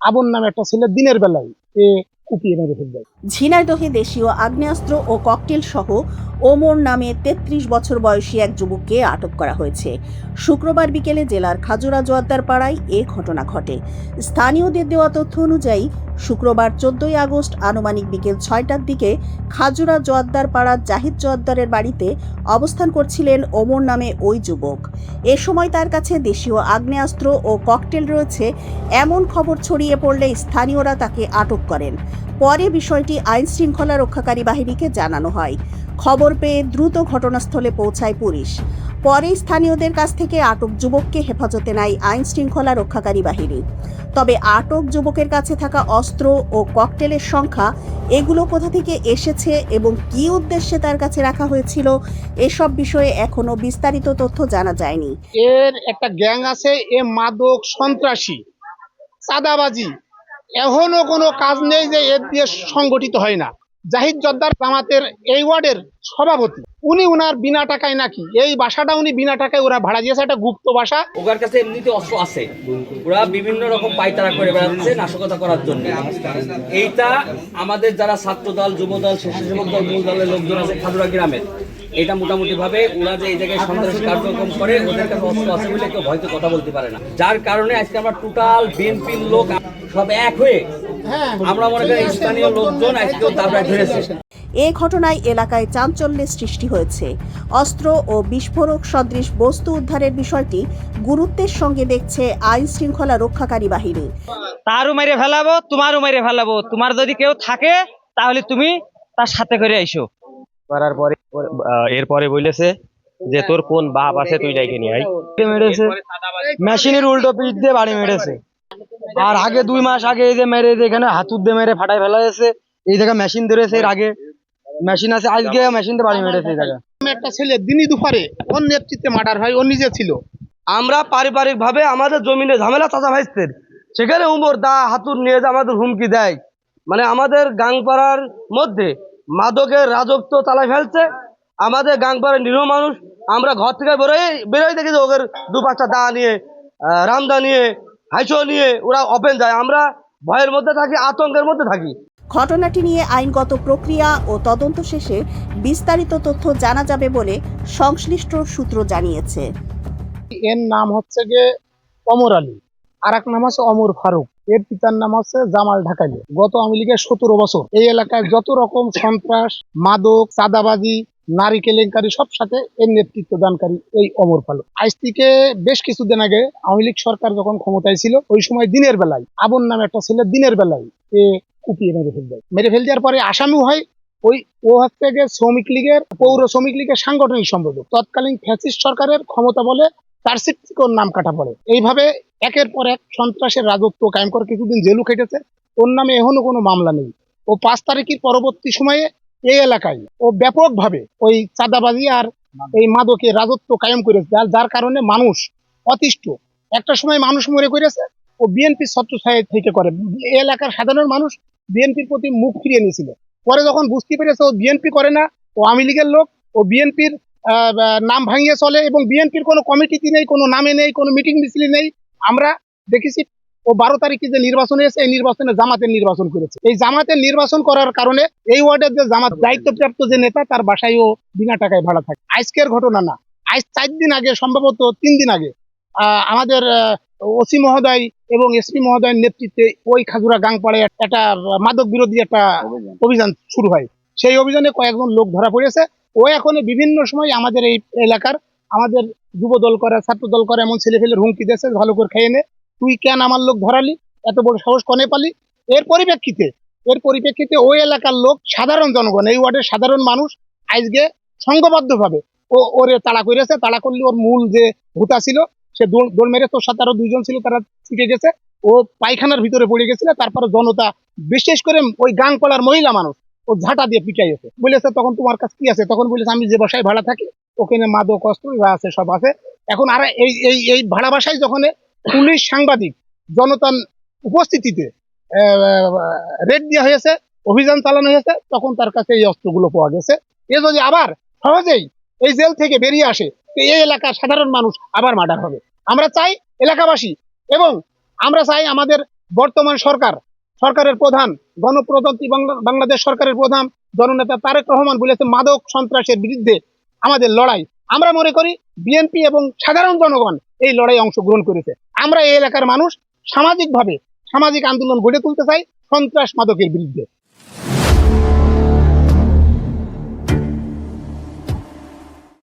আবন নামে একটা ছেলে দিনের বেলায় এ কুপিয়ে মেরে ফেলবে। ঝিনাইদহে দেশীয় আগ্নেয়াস্ত্র ও ককটেল সহ ওমর নামে ৩৩ বছর বয়সী এক যুবককে আটক করা হয়েছে। শুক্রবার বিকেলে জেলার খাজুরা জোয়াদ্দার পাড়ায় এ ঘটনা ঘটে। স্থানীয়দের দেওয়া তথ্য অনুযায়ী শুক্রবার ১৪ই আগস্ট আনুমানিক বিকেল ৬টার দিকে খাজুরা জোয়াদ্দার পাড়ার জাহিদ জোয়াদ্দারের বাড়িতে অবস্থান করছিলেন ওমর নামে ওই যুবক। এ সময় তার কাছে দেশীয় আগ্নেয়াস্ত্র ও ককটেল রয়েছে এমন খবর ছড়িয়ে পড়লে স্থানীয়রা তাকে আটক করেন। পরে বিষয়টি আইন শৃঙ্খলা রক্ষাকারী বাহিনীকে জানানো হয়। খবর পেয়ে দ্রুত ঘটনাস্থলে পৌঁছায় পুলিশ। পরে স্থানীয়দের কাছ থেকে আটক যুবককে হেফাজতে নেয় আইন শৃঙ্খলা রক্ষাকারী বাহিনী। তবে আটক যুবকের কাছে থাকা অস্ত্র ও ককটেলের সংখ্যা, এগুলো কোথা থেকে এসেছে এবং কী উদ্দেশ্যে তার কাছে রাখা হয়েছিল, এসব বিষয়ে এখনো বিস্তারিত তথ্য জানা যায়নি। এর একটা গ্যাং আছে, এ মাদক সন্ত্রাসী চাঁদাবাজি এখনো কোনো কাজ নেই যে এর দিয়ে সংগঠিত হয় না। জাহিদ জোয়াদ্দার জামাতের এই ওয়ার্ডের সভাপতি, উনি উনার বিনা টাকায় নাকি এই বাসাটা উনি বিনা টাকায় ওরা ভাড়া দিয়েছে, একটা গুপ্ত বাসা। ওর কাছে এমনিতে অস্ত্র আছে, ওরা বিভিন্ন রকম পায়তারা করে বেড়াচ্ছে নাশকতা করার জন্য। এইটা আমাদের যারা ছাত্র দল, যুব দল, স্বেচ্ছাসেবক দল, মূল দলের লোকজন আছে খাজুরা গ্রামের, এটা মোটামুটি ভাবে ওরা যে এই জায়গায় সন্ত্রাসী কার্যক্রম করে, ওদের কাছে অস্ত্র আছে বলে কেউ হয়তো কথা বলতে পারে না। যার কারণে আজকে আমরা টোটাল বিএনপির লোক সব এক হয়ে আমরা মনে করি স্থানীয় লোকজন আজকেও তারপরে ধরেছে। এ ঘটনায় এলাকায় চাঞ্চল্যের সৃষ্টি হয়েছে। অস্ত্র ও বিস্ফোরক সদৃশ বস্তু উদ্ধারের বিষয়টি গুরুত্বের সঙ্গে দেখছে আইন শৃঙ্খলা রক্ষাকারী বাহিনী। তারও মেরে ফেলাবো, তোমারও মেরে ফেলাবো, তোমার যদি কেউ থাকে তাহলে তুমি তার সাথে করে আইসো। করার পরে এরপরে বলেছে যে তোর কোন বাপ আছে তুই ডাইকে নিয়ে আই। মেরেছে মেশিনের উল্টো পিঠ দিয়ে বাড়ি মেরেছে। আর আগে 2 মাস আগে এই যে মেরে এখানে হাতুর দিয়ে মেরে ফাটাই ফেলা হয়েছে। এই জায়গা মেশিন ধরেছে, এর আগে মেশিন আছে, আজকে মেশিন দিয়ে বাড়ি মেরেছে। এই জায়গা একটা ছেলে দিনই দুপুরে ওর নেতৃত্বে মার্ডার হয়, ও নিজে ছিল। আমরা পারিবারিক ভাবে আমাদের জমিনে ঝামেলা চাচা ভাইস্তের, সেখানে উমর দা হাতুর নিয়ে যে আমাদের হুমকি দেয়, মানে আমাদের গাংপাড়ার মধ্যে মাদকের রাজত্ব চালাই ফেলছে। আমাদের গাংপাড়ার নিরীহ মানুষ, আমরা ঘর থেকে বেরোই দেখি যে ওদের 2-5টা দা নিয়ে, রামদা নিয়ে, হাইচো নিয়ে ওরা ওপেন যায়। আমরা ভয়ের মধ্যে থাকি, আতঙ্কের মধ্যে থাকি। ঘটনাটি নিয়ে আইনগত প্রক্রিয়া ও তদন্ত শেষে বিস্তারিত তথ্য জানা যাবে বলে সংশ্লিষ্ট সূত্র জানিয়েছে। এর নাম হচ্ছে গিয়ে অমর আলী, আর এক নাম আছে অমর ফারুক। এর পিতার নাম হচ্ছে জামাল ঢাকালি। গত আওয়ামী লীগের 17 বছর এই এলাকায় যত রকম সন্ত্রাস, মাদক, চাঁদাবাজি, নারী কেলেঙ্কারি সব সাথে এর নেতৃত্ব দানকারী এই অমর ফারুক। আজ থেকে বেশ কিছুদিন আগে আওয়ামী লীগ সরকার যখন ক্ষমতায় ছিল, ওই সময় দিনের বেলায় আবন নামে একটা ছেলে দিনের বেলায় এ কুপিয়ে মেরে ফেল দেওয়ার পরে আসামিও হয়। ও হচ্ছে গিয়ে শ্রমিক লীগের, পৌর শ্রমিক লীগের সাংগঠনিক সম্পাদক। তৎকালীন ফ্যাসিস্ট সরকারের ক্ষমতা বলে চার্জশিট থেকে ওর নাম কাটা পড়ে। এইভাবে একের পর এক সন্ত্রাসের রাজত্ব কায়েম করে কিছুদিন জেলও খেটেছে। ওর নামে এখনো কোনো মামলা নেই। ও 5 তারিখের পরবর্তী সময়ে এই এলাকায় ও ব্যাপকভাবে ওই চাঁদাবাজি আর এই মাদকের রাজত্ব কায়েম করেছে, যার কারণে মানুষ অতিষ্ঠ। একটা সময় মানুষ মরে করেছে, ও বিএনপির ছত্রছায়া থেকে করে। এই এলাকার সাধারণ মানুষ বিএনপির প্রতি মুখ ফিরিয়ে নিয়েছিল। পরে যখন বুঝতে পেরেছে ও বিএনপি করে না, ও আওয়ামী লীগের লোক, ও বিএনপির নাম ভাঙিয়ে চলে এবং বিএনপির কোনো কমিটিতে নেই, কোনো নামে নেই, কোনো মিটিং মিছিল নেই। আমরা দেখেছি ও 12 তারিখে যে নির্বাচন হয়েছে, এই নির্বাচনে জামাতের নির্বাচন করেছে। এই জামাতের নির্বাচন করার কারণে এই ওয়ার্ডের যে জামাত দায়িত্বপ্রাপ্ত যে নেতা, তার বাসায় ও বিনা টাকায় ভাড়া থাকে। আজকের ঘটনা না, আজ 4 দিন আগে, সম্ভবত 3 দিন আগে আমাদের ওসি মহোদয় এবং এসপি মহোদয়ের নেতৃত্বে ওই খাজুরা গাংপাড়ায় একটা মাদক বিরোধী একটা অভিযান শুরু হয়। সেই অভিযানে কয়েকজন লোক ধরা পড়েছে। ও এখন বিভিন্ন সময় আমাদের এই এলাকার, আমাদের যুব দল করে, ছাত্র দল করে, এমন ছেলে ফেলের হুমকি দিয়েছে, ভালো করে খেয়ে নে, তুই কেন আমার লোক ধরালি, এত বড় সাহস কনে পালি। এর পরিপ্রেক্ষিতে ওই এলাকার লোক, সাধারণ জনগণ, এই ওয়ার্ডের সাধারণ মানুষ আজকে সংঘবদ্ধভাবে ওরে তাড়া করেছে। তাড়া করলে ওর মূল যে ভূতা ছিল সে দৌড় মেরে, তোর সাথে আরো 2 জন ছিল, তারা ছুটে গেছে। ও পায়খানার ভিতরে পড়ে গেছিল। তারপরে জনতা, বিশেষ করে ওই গাংপাড়ার মহিলা মানুষ, ও ঝাঁটা দিয়ে পিটাইছে। বলেছে তখন তোমার কাছে কি আছে? তখন বলেছে আমি যে বাসায় ভাড়া থাকি ওখানে মাদক অস্ত্র আছে, সব আছে। এখন আর এই ভাড়া বাসায় যখন পুলিশ, সাংবাদিক, জনতার উপস্থিতিতে রেড দেওয়া হয়েছে, অভিযান চালানো হয়েছে, তখন তার কাছে এই অস্ত্রগুলো পাওয়া গেছে। এ যদি আবার সহজেই এই জেল থেকে বেরিয়ে আসে, এই এলাকার সাধারণ মানুষ আবার মার্ডার হবে। আমরা চাই এলাকাবাসী এবং আমরা চাই আমাদের বর্তমান সরকারের প্রধান, গণপ্রজাতন্ত্রী বাংলাদেশ সরকারের প্রধান জননেতা তারেক রহমান বলেছে মাদক সন্ত্রাসের বিরুদ্ধে আমাদের লড়াই। আমরা মনে করি বিএনপি এবং সাধারণ জনগণ এই লড়াইয়ে অংশগ্রহণ করেছে। আমরা এই এলাকার মানুষ সামাজিক আন্দোলন গড়ে তুলতে চাই সন্ত্রাস মাদকের বিরুদ্ধে।